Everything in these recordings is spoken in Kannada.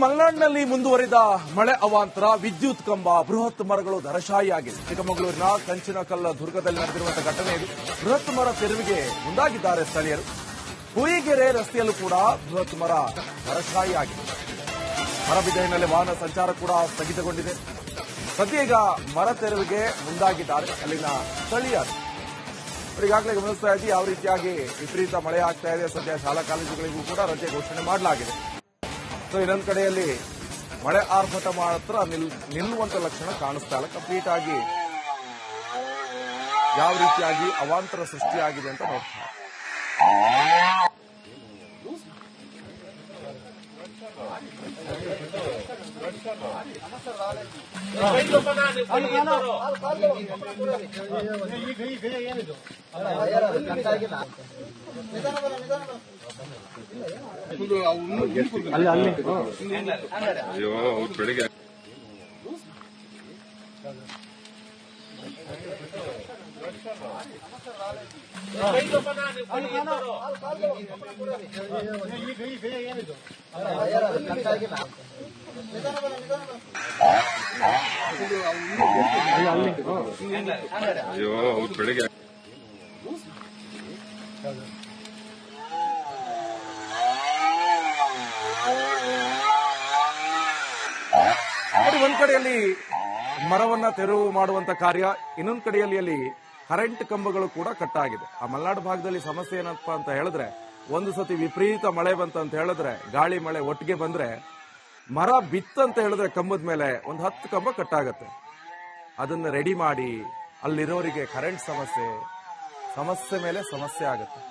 ಮಲೆನಾಡಿನಲ್ಲಿ ಮುಂದುವರಿದ ಮಳೆ ಅವಾಂತರ ವಿದ್ಯುತ್ ಕಂಬ ಬೃಹತ್ ಮರಗಳು ಧರಶಾಹಿಯಾಗಿದೆ. ಚಿಕ್ಕಮಗಳೂರಿನ ಕಂಚಿನಕಲ್ಲ ದುರ್ಗದಲ್ಲಿ ನಡೆದಿರುವಂತಹ ಘಟನೆ ಇದು. ಬೃಹತ್ ಮರ ತೆರವಿಗೆ ಮುಂದಾಗಿದ್ದಾರೆ ಸ್ಥಳೀಯರು. ಹುಯಿಗೆರೆ ರಸ್ತೆಯಲ್ಲೂ ಕೂಡ ಬೃಹತ್ ಮರ ಧರಶಾಹಿಯಾಗಿದೆ. ಮರ ಬಿದ್ದ ಹಿನ್ನೆಲೆ ವಾಹನ ಸಂಚಾರ ಕೂಡ ಸ್ಥಗಿತಗೊಂಡಿದೆ. ಸದ್ಯ ಈಗ ಮರ ತೆರವಿಗೆ ಮುಂದಾಗಿದ್ದಾರೆ ಅಲ್ಲಿನ ಸ್ಥಳೀಯರು. ಈಗಾಗಲೇ ಗಮನಿಸ್ತಾ ಇದ್ದೀವಿ ಯಾವ ರೀತಿಯಾಗಿ ವಿಪರೀತ ಮಳೆ ಆಗ್ತಾ ಇದೆ. ಸದ್ಯ ಶಾಲಾ ಕಾಲೇಜುಗಳಿಗೂ ಕೂಡ ರಜೆ ಘೋಷಣೆ ಮಾಡಲಾಗಿದೆ. ಸೊ ಇನ್ನೊಂದು ಕಡೆಯಲ್ಲಿ ಮಳೆ ಆರ್ಭಟ ಮಾತ್ರ ನಿಲ್ಲುವಂತ ಲಕ್ಷಣ ಕಾಣಿಸ್ತಾ ಇಲ್ಲ. ಕಂಪ್ಲೀಟ್ ಆಗಿ ಯಾವ ರೀತಿಯಾಗಿ ಅವಾಂತರ ಸೃಷ್ಟಿಯಾಗಿದೆ ಅಂತ ನೋಡ್ತಾರೆ. ಬೆಳಿಗ್ಗೆ ಬೆಳಿಗ್ಗೆ ಒಂದ್ ಕಡೆಯಲ್ಲಿ ಮರವನ್ನ ತೆರವು ಮಾಡುವಂತ ಕಾರ್ಯ, ಇನ್ನೊಂದು ಕಡೆಯಲ್ಲಿ ಅಲ್ಲಿ ಕರೆಂಟ್ ಕಂಬಗಳು ಕೂಡ ಕಟ್ಟಾಗಿದೆ. ಆ ಮಲೆನಾಡು ಭಾಗದಲ್ಲಿ ಸಮಸ್ಯೆ ಏನಪ್ಪ ಅಂತ ಹೇಳಿದ್ರೆ, ಒಂದು ಸತಿ ವಿಪರೀತ ಮಳೆ ಬಂತಂತ ಹೇಳಿದ್ರೆ, ಗಾಳಿ ಮಳೆ ಒಟ್ಟಿಗೆ ಬಂದ್ರೆ ಮರ ಬಿತ್ತಂತ ಹೇಳಿದ್ರೆ ಕಂಬದ ಮೇಲೆ ಒಂದು 10 ಕಂಬ ಕಟ್ಟಾಗತ್ತೆ. ಅದನ್ನ ರೆಡಿ ಮಾಡಿ ಅಲ್ಲಿರೋರಿಗೆ ಕರೆಂಟ್ ಸಮಸ್ಯೆ ಮೇಲೆ ಸಮಸ್ಯೆ ಆಗುತ್ತೆ.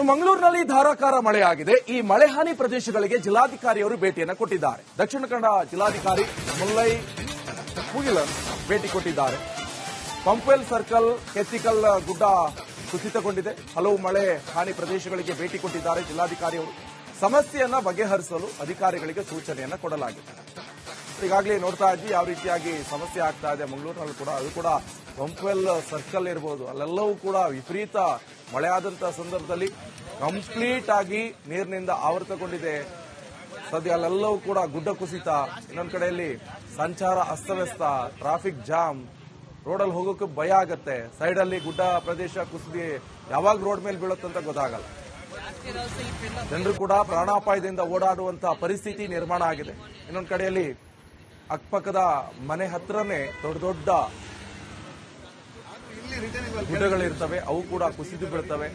ಮಂಗಳೂರಿನಲ್ಲಿ ಧಾರಾಕಾರ ಮಳೆಯಾಗಿದೆ. ಈ ಮಳೆ ಹಾನಿ ಪ್ರದೇಶಗಳಿಗೆ ಜಿಲ್ಲಾಧಿಕಾರಿಯವರು ಭೇಟಿಯನ್ನು ಕೊಟ್ಟಿದ್ದಾರೆ. ದಕ್ಷಿಣ ಕನ್ನಡ ಜಿಲ್ಲಾಧಿಕಾರಿ ಮುಲ್ಲೈ ಮುಗಿಲನ್ ಭೇಟಿ ಕೊಟ್ಟಿದ್ದಾರೆ. ಪಂಪ್ವೆಲ್ ಸರ್ಕಲ್, ಕೆತ್ತಿಕಲ್ ಗುಡ್ಡ ಕುಸಿತಗೊಂಡಿದೆ. ಹಲವು ಮಳೆ ಹಾನಿ ಪ್ರದೇಶಗಳಿಗೆ ಭೇಟಿ ಕೊಟ್ಟಿದ್ದಾರೆ ಜಿಲ್ಲಾಧಿಕಾರಿಯವರು. ಸಮಸ್ಯೆಯನ್ನ ಬಗೆಹರಿಸಲು ಅಧಿಕಾರಿಗಳಿಗೆ ಸೂಚನೆಯನ್ನ ಕೊಡಲಾಗಿದೆ. ಈಗಾಗಲೇ ನೋಡ್ತಾ ಇದ್ವಿ ಯಾವ ರೀತಿಯಾಗಿ ಸಮಸ್ಯೆ ಆಗ್ತಾ ಇದೆ ಮಂಗಳೂರಿನಲ್ಲಿ ಕೂಡ. ಅದು ಕೂಡ ಪಂಪ್ವೆಲ್ ಸರ್ಕಲ್ ಇರಬಹುದು, ಅಲ್ಲೆಲ್ಲವೂ ಕೂಡ ವಿಪರೀತ ಮಳೆ ಆದಂತಹ ಸಂದರ್ಭದಲ್ಲಿ ಕಂಪ್ಲೀಟ್ ಆಗಿ ನೀರಿನಿಂದ ಆವೃತಗೊಂಡಿದೆ. ಸದ್ಯ ಅಲ್ಲೆಲ್ಲವೂ ಕೂಡ ಗುಡ್ಡ ಕುಸಿತ, ಇನ್ನೊಂದು ಕಡೆಯಲ್ಲಿ ಸಂಚಾರ ಅಸ್ತವ್ಯಸ್ತ, ಟ್ರಾಫಿಕ್ ಜಾಮ್, ರೋಡಲ್ಲಿ ಹೋಗೋಕೆ ಭಯ ಆಗತ್ತೆ. ಸೈಡ್ ಅಲ್ಲಿ ಗುಡ್ಡ ಪ್ರದೇಶ ಕುಸಿದಿ ಯಾವಾಗ ರೋಡ್ ಮೇಲೆ ಬೀಳುತ್ತಂತ ಗೊತ್ತಾಗಲ್ಲ. ಜನರು ಕೂಡ ಪ್ರಾಣಾಪಾಯದಿಂದ ಓಡಾಡುವಂತಹ ಪರಿಸ್ಥಿತಿ ನಿರ್ಮಾಣ ಆಗಿದೆ. ಇನ್ನೊಂದು ಕಡೆಯಲ್ಲಿ ಅಕ್ಕಪಕ್ಕದ ಮನೆ ಹತ್ರನೇ ದೊಡ್ಡ ದೊಡ್ಡ ಗುಡ್ಡಗಳಿರ್ತವೆ, ಅವು ಕೂಡ ಕುಸಿದು ಬೀಳ್ತವೆ.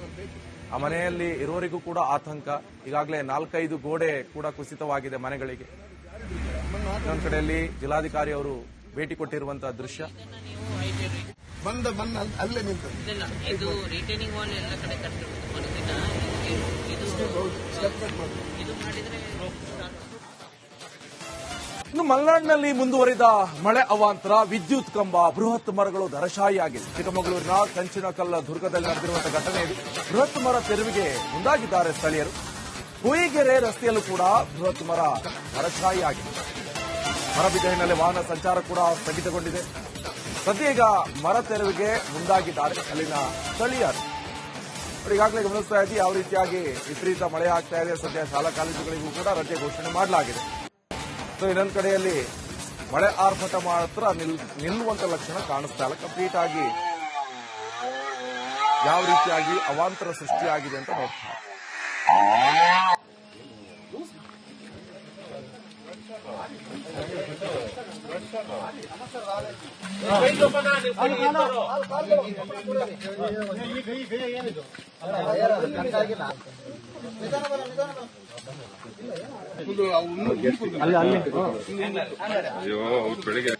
ಆ ಮನೆಯಲ್ಲಿ ಇರೋರಿಗೂ ಕೂಡ ಆತಂಕ. ಈಗಾಗಲೇ 4-5 ಗೋಡೆ ಕೂಡ ಕುಸಿತವಾಗಿದೆ ಮನೆಗಳಿಗೆ. ಇನ್ನೊಂದು ಕಡೆಯಲ್ಲಿ ಜಿಲ್ಲಾಧಿಕಾರಿ ಅವರು ಭೇಟಿ ಕೊಟ್ಟಿರುವಂತಹ ದೃಶ್ಯ. ಅಲ್ಲೇ ನಿಂತು ಇದು ರಿಟೈನಿಂಗ್ ವಾಲ್ ಎಲ್ಲ ಕಡೆ ಇನ್ನು ಮಲೆನಾಡಿನಲ್ಲಿ ಮುಂದುವರಿದ ಮಳೆ ಅವಾಂತರ ವಿದ್ಯುತ್ ಕಂಬ ಬೃಹತ್ ಮರಗಳು ಧರಶಾಹಿಯಾಗಿದೆ. ಚಿಕ್ಕಮಗಳೂರಿನ ಕಂಚಿನಕಲ್ಲ ದುರ್ಗದಲ್ಲಿ ನಡೆದಿರುವಂತಹ ಘಟನೆ ಇದು. ಬೃಹತ್ ಮರ ತೆರವಿಗೆ ಮುಂದಾಗಿದ್ದಾರೆ ಸ್ಥಳೀಯರು. ಹುಯಿಗೆರೆ ರಸ್ತೆಯಲ್ಲೂ ಕೂಡ ಬೃಹತ್ ಮರ ಧರಶಾಹಿಯಾಗಿದೆ. ಮರ ಬಿದ್ದ ಹಿನ್ನೆಲೆ ವಾಹನ ಸಂಚಾರ ಕೂಡ ಸ್ಥಗಿತಗೊಂಡಿದೆ. ಸದ್ಯ ಈಗ ಮರ ತೆರವಿಗೆ ಮುಂದಾಗಿದ್ದಾರೆ ಅಲ್ಲಿನ ಸ್ಥಳೀಯರು. ಈಗಾಗಲೇ ಗಮನಿಸ್ತಾ ಇದ್ದೀವಿ ಯಾವ ರೀತಿಯಾಗಿ ವಿಪರೀತ ಮಳೆ ಆಗ್ತಾ ಇದೆ. ಸದ್ಯ ಶಾಲಾ ಕಾಲೇಜುಗಳಿಗೂ ಕೂಡ ರಜೆ ಘೋಷಣೆ ಮಾಡಲಾಗಿದೆ. ಸೊ ಇನ್ನೊಂದು ಕಡೆಯಲ್ಲಿ ಮಳೆ ಆರ್ಭಟ ಮಾತ್ರ ನಿಲ್ಲುವಂತ ಲಕ್ಷಣ ಕಾಣಿಸ್ತಾ ಇಲ್ಲ. ಕಂಪ್ಲೀಟ್ ಆಗಿ ಯಾವ ರೀತಿಯಾಗಿ ಅವಾಂತರ ಸೃಷ್ಟಿಯಾಗಿದೆ ಅಂತ ನೋಡ್ತಾರೆ. ಬೆಳಿಗ್ಗೆ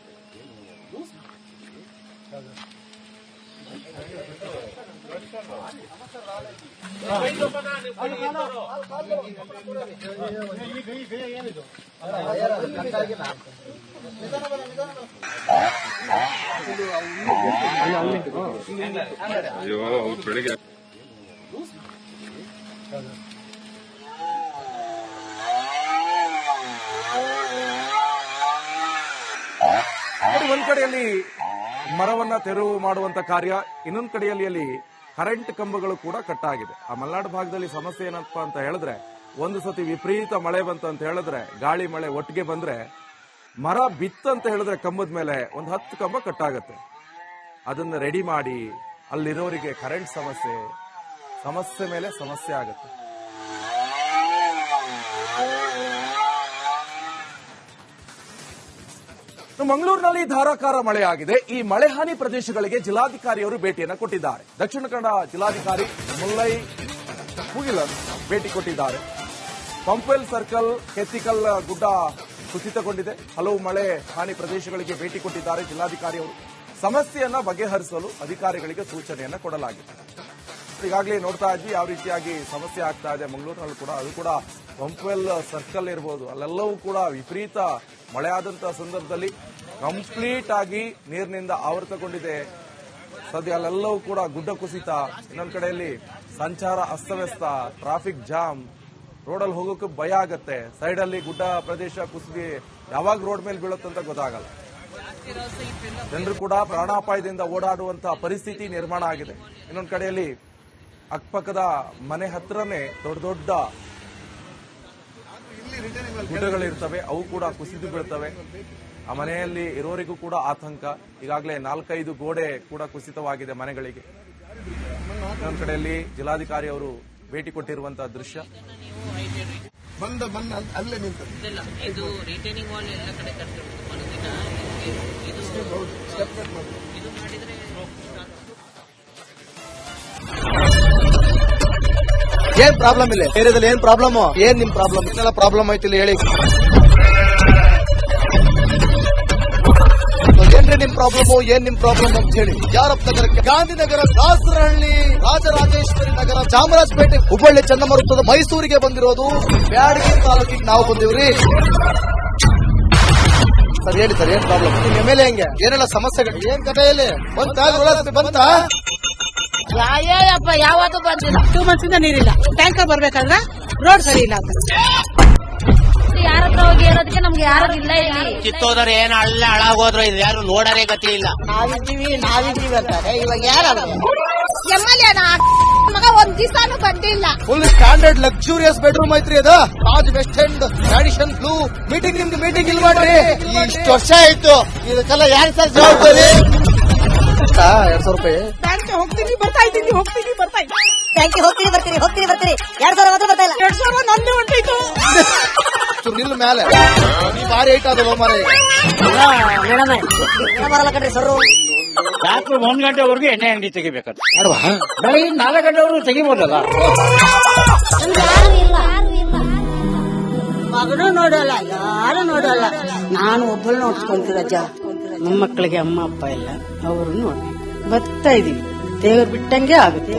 ಬೆಳಿಗ್ಗೆ ಒಂದ್ ಕಡೆಯಲ್ಲಿ ಮರವನ್ನ ತೆರವು ಮಾಡುವಂತ ಕಾರ್ಯ, ಇನ್ನೊಂದು ಕಡೆಯಲ್ಲಿ ಅಲ್ಲಿ ಕರೆಂಟ್ ಕಂಬಗಳು ಕೂಡ ಕಟ್ಟಾಗಿದೆ. ಆ ಮಲೆನಾಡು ಭಾಗದಲ್ಲಿ ಸಮಸ್ಯೆ ಏನಪ್ಪಾ ಅಂತ ಹೇಳಿದ್ರೆ, ಒಂದು ಸತಿ ವಿಪರೀತ ಮಳೆ ಬಂತು ಅಂತ ಹೇಳಿದ್ರೆ, ಗಾಳಿ ಮಳೆ ಒಟ್ಟಿಗೆ ಬಂದ್ರೆ ಮರ ಬಿತ್ತಂತ ಹೇಳಿದ್ರೆ ಕಂಬದ ಮೇಲೆ ಒಂದು 10 ಕಂಬ ಕಟ್ಟಾಗತ್ತೆ. ಅದನ್ನ ರೆಡಿ ಮಾಡಿ ಅಲ್ಲಿರೋರಿಗೆ ಕರೆಂಟ್ ಸಮಸ್ಯೆ ಮೇಲೆ ಸಮಸ್ಯೆ ಆಗುತ್ತೆ. ಮಂಗಳೂರಿನಲ್ಲಿ ಧಾರಾಕಾರ ಮಳೆಯಾಗಿದೆ. ಈ ಮಳೆ ಹಾನಿ ಪ್ರದೇಶಗಳಿಗೆ ಜಿಲ್ಲಾಧಿಕಾರಿಯವರು ಭೇಟಿಯನ್ನು ಕೊಟ್ಟಿದ್ದಾರೆ. ದಕ್ಷಿಣ ಕನ್ನಡ ಜಿಲ್ಲಾಧಿಕಾರಿ ಮುಲ್ಲೈ ಮುಗಿಲನ್ ಭೇಟಿ ಕೊಟ್ಟಿದ್ದಾರೆ. ಪಂಪೆಲ್ ಸರ್ಕಲ್, ಕೆತ್ತಿಕಲ್ ಗುಡ್ಡ ಕುಸಿತಗೊಂಡಿದೆ. ಹಲವು ಮಳೆ ಹಾನಿ ಪ್ರದೇಶಗಳಿಗೆ ಭೇಟಿ ಕೊಟ್ಟಿದ್ದಾರೆ ಜಿಲ್ಲಾಧಿಕಾರಿಯವರು. ಸಮಸ್ಯೆಯನ್ನ ಬಗೆಹರಿಸಲು ಅಧಿಕಾರಿಗಳಿಗೆ ಸೂಚನೆಯನ್ನ ಕೊಡಲಾಗಿದೆ. ಈಗಾಗಲೇ ನೋಡ್ತಾ ಇದ್ವಿ ಯಾವ ರೀತಿಯಾಗಿ ಸಮಸ್ಯೆ ಆಗ್ತಾ ಇದೆ ಮಂಗಳೂರಿನಲ್ಲಿ ಕೂಡ. ಅದು ಕೂಡ ಪಂಪೆಲ್ ಸರ್ಕಲ್ ಇರಬಹುದು, ಅಲ್ಲೆಲ್ಲವೂ ಕೂಡ ವಿಪರೀತ ಮಳೆ ಆದಂತಹ ಸಂದರ್ಭದಲ್ಲಿ ಕಂಪ್ಲೀಟ್ ಆಗಿ ನೀರಿನಿಂದ ಆವೃತಗೊಂಡಿದೆ. ಸದ್ಯ ಅಲ್ಲೆಲ್ಲವೂ ಕೂಡ ಗುಡ್ಡ ಕುಸಿತ, ಇನ್ನೊಂದು ಕಡೆಯಲ್ಲಿ ಸಂಚಾರ ಅಸ್ತವ್ಯಸ್ತ, ಟ್ರಾಫಿಕ್ ಜಾಮ್, ರೋಡಲ್ಲಿ ಹೋಗೋಕೆ ಭಯ ಆಗತ್ತೆ. ಸೈಡಲ್ಲಿ ಗುಡ್ಡ ಪ್ರದೇಶ ಕುಸಿದಿ ಯಾವಾಗ ರೋಡ್ ಮೇಲೆ ಬೀಳುತ್ತಂತ ಗೊತ್ತಾಗಲ್ಲ. ಜನರು ಕೂಡ ಪ್ರಾಣಾಪಾಯದಿಂದ ಓಡಾಡುವಂತಹ ಪರಿಸ್ಥಿತಿ ನಿರ್ಮಾಣ ಆಗಿದೆ. ಇನ್ನೊಂದು ಕಡೆಯಲ್ಲಿ ಅಕ್ಕಪಕ್ಕದ ಮನೆ ಹತ್ರನೇ ದೊಡ್ಡ ದೊಡ್ಡ ಗುಡ್ಡಗಳಿರ್ತವೆ, ಅವು ಕೂಡ ಕುಸಿದು ಬೀಳ್ತವೆ. ಆ ಮನೆಯಲ್ಲಿ ಇರೋರಿಗೂ ಕೂಡ ಆತಂಕ. ಈಗಾಗಲೇ 4-5 ಗೋಡೆ ಕೂಡ ಕುಸಿತವಾಗಿದೆ ಮನೆಗಳಿಗೆ. ಇನ್ನೊಂದು ಕಡೆಯಲ್ಲಿ ಜಿಲ್ಲಾಧಿಕಾರಿ ಅವರು ಭೇಟಿ ಕೊಟ್ಟಿರುವಂತಹ ದೃಶ್ಯ. ಅಲ್ಲೇ ನಿಂತು ಇದು ರಿಟೈನಿಂಗ್ ವಾಲ್ ಎಲ್ಲ ಕಡೆ ಕಟ್ಟಿರೋದು ಮರುದಿನ ಇದು ಮಾಡಿದ್ರೆ ಏನ್ ಪ್ರಾಬ್ಲಮ್ ಇಲ್ಲ ಏರಿಯಾದಲ್ಲಿ? ಏನ್ ಪ್ರಾಬ್ಲಮ್? ಏನ್ ನಿಮ್ ಪ್ರಾಬ್ಲಮ್? ಇದೆಲ್ಲ ಪ್ರಾಬ್ಲಮ್ ಆಯ್ತಿಲ್ಲ ಹೇಳಿ. ಏನ್ರಿ ನಿಮ್ ಪ್ರಾಬ್ಲಮ್? ಏನ್ ನಿಮ್ ಪ್ರಾಬ್ಲಮ್ ಅಂತ ಹೇಳಿ. ಯಾರಪ್ಪ ನಗರಕ್ಕೆ? ಗಾಂಧಿನಗರ, ದಾಸರಹಳ್ಳಿ, ರಾಜರಾಜೇಶ್ವರಿ ನಗರ, ಚಾಮರಾಜಪೇಟೆ, ಹುಬ್ಬಳ್ಳಿ, ಚನ್ನಮರುತ್ತದ, ಮೈಸೂರಿಗೆ ಬಂದಿರೋದು. ಬ್ಯಾಡಗಿ ತಾಲೂಕಿಗೆ ನಾವು ಬಂದಿವ್ರಿ. ಸರ್ ಹೇಳಿ ಸರ್, ಏನ್ ಪ್ರಾಬ್ಲಮ್? ನಿಮ್ ಎಮ್ಎಲ್ಎ ಹೆಂಗೆ? ಏನೆಲ್ಲ ಸಮಸ್ಯೆಗಳು? ಏನ್ ಕಥೆಯಲ್ಲಿ ಬಂತ? ಅಯ್ಯಪ್ಪ ಯಾವತ್ತೂ ಬಂದಿಲ್ಲ. 2 months ಇಂದ ನೀರಿಲ್ಲ. ಟ್ಯಾಂಕರ್ ಬರ್ಬೇಕಾದ್ರೆ ರೋಡ್ ಸರಿ ಇಲ್ಲ ಅಂತ ಯಾರ ಹತ್ರ ಹೋಗಿ ಇರೋದಕ್ಕೆ ನಮ್ಗೆ ಯಾರು ಇಲ್ಲ. ಇಲ್ಲಿ ಕಿತ್ತೋದ್ರೆ ಏನ್ ಅಲ್ಲ ಹಾಳಾಗೋದ್ರು ಇದು ಯಾರು ನೋಡರೇ ಗತಿ ಇಲ್ಲ. ನಾವಿದ್ದೀವಿ ಅಂತಾರೆ. ಇವಾಗ ಯಾರು ಎಮ್ಎಲ್ಎ ಮಗ ಒಂದ್ ದಿವಸನೂ ಬಂದಿಲ್ಲ. ಫುಲ್ ಸ್ಟ್ಯಾಂಡರ್ಡ್ ಲಕ್ಸುರಿಯಸ್ ಬೆಡ್ರೂಮ್ ಐತ್ರಿ ಅದು. Taj West End tradition blue. ನಿಮ್ದು ಮೀಟಿಂಗ್ ಇಲ್ಲಿ ಮಾಡ್ರಿ. ಇಷ್ಟು ವರ್ಷ ಆಯ್ತು, ಇದಕ್ಕೆಲ್ಲ ಯಾರು ಸರ್ ಜವಾಬ್ದಾರಿ? 2,000 ರೂಪಾಯಿ ಬ್ಯಾಂಕ್ ಹೋಗ್ತೀನಿ ಬರ್ತಾ ಇದ್ದೀನಿ. ಬ್ಯಾಂಕ್ ಹೋಗ್ತೀನಿ ಬರ್ತೀನಿ 2,000 ಮಾತ್ರ ಬರ್ತಾ ಇಲ್ಲ. 2,000 ನಂದು ಹೊಂಟೈತು. ನಿಲ್ ಮೇಲೆ ಭಾರಿ ಐಟ್ ಅದು ಮಾರ. ಬರಲ್ಲ ಕಣ್ರಿ ಸರ್. ರಾತ್ರಿ 1 ಗಂಟೆವರೆಗೂ ಎಣ್ಣೆ ಅಂಗಡಿ ತೆಗಿಬೇಕಾದ್ರೆ ಬೆಳಗ್ಗೆ 4 ಗಂಟೆವರೆಗೂ ತೆಗಿಬೋದಲ್ಲ. ಮಗನೂ ನೋಡಲ್ಲ, ಯಾರು ನೋಡಲ್ಲ. ನಾನು ಒಬ್ಬಳು ನೋಡ್ಸ್ಕೊಂತೀರಜ್ಜ. ನಮ್ಮ ಮಕ್ಕಳಿಗೆ ಅಮ್ಮ ಅಪ್ಪ ಇಲ್ಲ, ಅವರು ನೋಡಿ ಬರ್ತಾ ಇದೀವಿ. ದೇವ್ರು ಬಿಟ್ಟಂಗೆ ಆಗುತ್ತೆ.